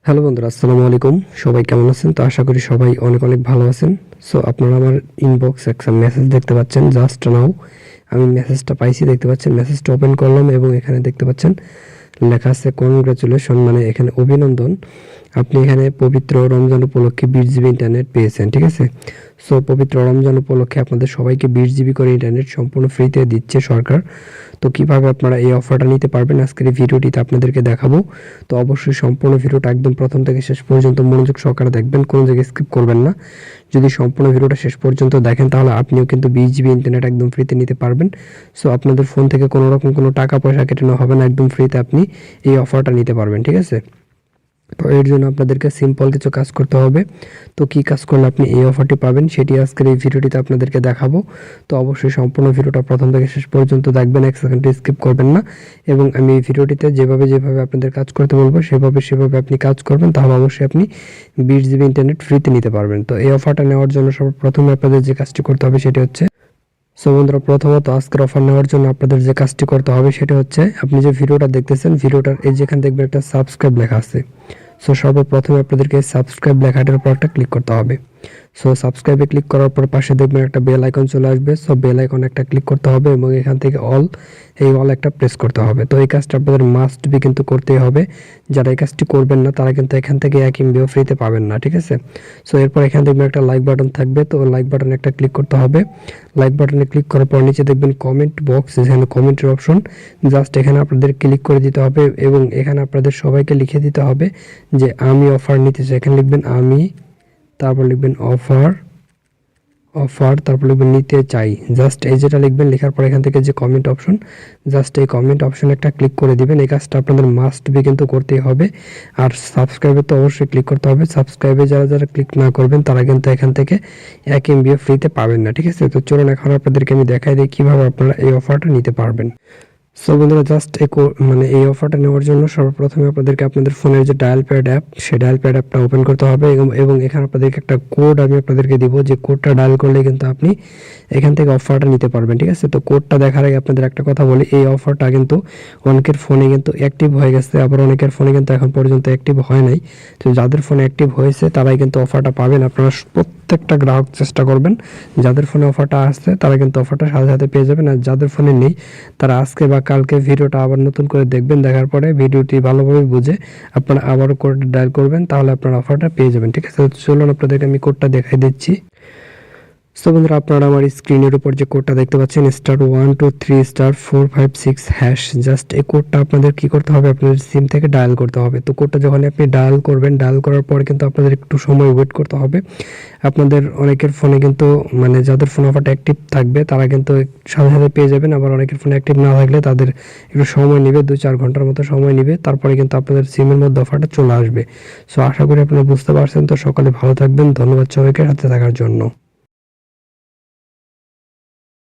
Hello বন্ধুরা, আসসালামু আলাইকুম। সবাই কেমন আছেন? তো আশা করি সবাই অনেক অনেক ভালো আছেন। সো আপনারা আমার ইনবক্স একটা মেসেজ দেখতে পাচ্ছেন জাস্ট নাও। আমি মেসেজটা পাইছি, দেখতে পাচ্ছেন। মেসেজটা ওপেন করলাম এবং এখানে দেখতে পাচ্ছেন লেখা আছে কনগ্রাচুলেশন, মানে এখানে অভিনন্দন। আপনি এখানে পবিত্র রমজান উপলক্ষে 20 জিবি ইন্টারনেট পেয়েছেন, ঠিক আছে? সো পবিত্র রমজান উপলক্ষে আপনাদের সবাইকে 20 জিবি করে ইন্টারনেট সম্পূর্ণ ফ্রিতে দিচ্ছে সরকার। তো কিভাবে আপনারা এই অফারটা নিতে পারবেন আজকের এই ভিডিওটিতে আপনাদেরকে দেখাবো। তো অবশ্যই সম্পূর্ণ ভিডিওটা একদম প্রথম থেকে শেষ পর্যন্ত মনোযোগ সহকারে দেখবেন, কোনো জায়গায় স্কিপ করবেন না। যদি সম্পূর্ণ ভিডিওটা শেষ পর্যন্ত দেখেন তাহলে আপনিও কিন্তু 20 জিবি ইন্টারনেট একদম ফ্রিতে নিতে পারবেন। সো আপনাদের ফোন থেকে কোনো রকম কোনো টাকা পয়সা কেটে নেওয়া হবে না, একদম ফ্রিতে আপনি এই অফারটা নিতে পারবেন, ঠিক আছে? তো এর জন্য আপনাদেরকে সিম্পল কিছু কাজ করতে হবে। তো কি কাজ করলে আপনি এই অফারটি পাবেন সেটি আজকের এই ভিডিওটিতে আপনাদেরকে দেখাবো। তো অবশ্যই সম্পূর্ণ ভিডিওটা প্রথম থেকে শেষ পর্যন্ত দেখবেন, এক সেকেন্ড স্কিপ করবেন না। এবং আমি এই ভিডিওটিতে যেভাবে আপনাদের কাজ করতে বলবো সেভাবে আপনি কাজ করবেন, তাহলে অবশ্যই আপনি 20 জিবি ইন্টারনেট ফ্রিতে নিতে পারবেন। তো এই অফারটা নেওয়ার জন্য সর্বপ্রথমে আপনাদের যে কাজটি করতে হবে সেটি হচ্ছে, সো বন্ধুরা, প্রথমত আজকের অফার নেওয়ার জন্য আপনাদের যে কাজটি করতে হবে সেটা হচ্ছে, আপনি যে ভিডিওটা দেখতেছেন ভিডিওটার এই যেখানে দেখবেন একটা সাবস্ক্রাইব লেখা আছে। সো সর্বপ্রথমে আপনাদেরকে সাবস্ক্রাইব লেখাটার উপর একটা ক্লিক করতে হবে। সো সাবস্ক্রাইবে ক্লিক করার পর পাশে দেখবেন একটা বেল আইকন চলে আসবে। সো বেল আইকন একটা ক্লিক করতে হবে এবং এখান থেকে অল একটা প্রেস করতে হবে। তো এই কাজটা আপনাদের মাস্ট বি কিন্তু করতেই হবে। যারা এই কাজটি করবেন না তারা কিন্তু এখান থেকে 1 MB ফ্রিতে পাবেন না, ঠিক আছে? সো এরপর এখানে দেখবেন একটা লাইক বাটন থাকবে, তো লাইক বাটনে একটা ক্লিক করতে হবে। লাইক বাটনে ক্লিক করার পর নিচে দেখবেন কমেন্ট বক্স, এখানে কমেন্টের অপশন, জাস্ট এখানে আপনাদের ক্লিক করে দিতে হবে এবং এখানে আপনাদের সবাইকে লিখে দিতে হবে যে আমি অফার নিতে চাই। এখানে লিখবেন আমি, তারপর লিখবেন অফার, তারপর লিখবেন নিতে চাই। জাস্ট এই যেটা লিখবেন, লেখার পর এখান থেকে যে কমেন্ট অপশন, জাস্ট এই কমেন্ট অপশন একটা ক্লিক করে দিবেন। এই কাজটা আপনাদের মাস্ট বি কিন্তু করতেই হবে। আর সাবস্ক্রাইবে তো অবশ্যই ক্লিক করতে হবে। সাবস্ক্রাইবে যারা ক্লিক না করবেন তারা কিন্তু এখান থেকে 1 MB ফ্রিতে পাবেন না, ঠিক আছে? তো চলুন এখন আপনাদেরকে আমি দেখাই দিই কিভাবে আপনারা এই অফারটা নিতে পারবেন। সো বন্ধুরা, জাস্ট এই অফারটা নেওয়ার জন্য সর্বপ্রথমে আপনাদেরকে আপনাদের ফোনের যে ডায়াল প্যাড অ্যাপ, সেই ডায়াল প্যাড অ্যাপটা ওপেন করতে হবে এবং এখানে আপনাদেরকে একটা কোড আমি আপনাদেরকে দিব, যে কোডটা ডায়াল করলে কিন্তু আপনি এখান থেকে অফারটা নিতে পারবেন, ঠিক আছে? তো কোডটা দেখার আগে আপনাদের একটা কথা বলি, এই অফারটা কিন্তু অনেকের ফোনে কিন্তু অ্যাক্টিভ হয়ে গেছে, আবার অনেকের ফোনে কিন্তু এখন পর্যন্ত অ্যাক্টিভ হয় নাই। তো যাদের ফোনে অ্যাক্টিভ হয়েছে তারাই কিন্তু অফারটা পাবেন। আপনারা প্রত্যেকটা গ্রাহক চেষ্টা করবেন, যাদের ফোনে অফারটা আসছে তারা কিন্তু অফারটা সাথে সাথে পেয়ে যাবেন। আর যাদের ফোনে নেই তারা আজকে বা কালকে ভিডিওটা আবার নতুন করে দেখবেন, দেখার পরে ভিডিওটি ভালোভাবে বুঝে আপনারা আবারও কোড ডায়াল করবেন, তাহলে আপনারা অফারটা পেয়ে যাবেন, ঠিক আছে? চলুন আপনাদেরকে আমি কোডটা দেখাই দিচ্ছি। সো বন্ধুরা, আপনারা আমার স্ক্রিনের উপর যে কোডটা দেখতে পাচ্ছেন *123*456#, জাস্ট এই কোডটা আপনাদের কি করতে হবে, আপনাদের সিম থেকে ডায়াল করতে হবে। তো কোডটা যখন আপনি ডায়াল করবেন, ডায়াল করার পরে কিন্তু আপনাদের একটু সময় ওয়েট করতে হবে। আপনাদের অনেকের ফোনে কিন্তু, মানে যাদের ফোন অফারটা অ্যাক্টিভ থাকবে তারা কিন্তু সাথে সাথে পেয়ে যাবেন, আবার অনেকের ফোনে অ্যাক্টিভ না থাকলে তাদের একটু সময় নেবে, 2-4 ঘন্টার মতো সময় নেবে, তারপরে কিন্তু আপনাদের সিমের মধ্যে অফারটা চলে আসবে। সো আশা করি আপনারা বুঝতে পারছেন। তো সকলে ভালো থাকবেন, ধন্যবাদ সবাইকে সাথে থাকার জন্য।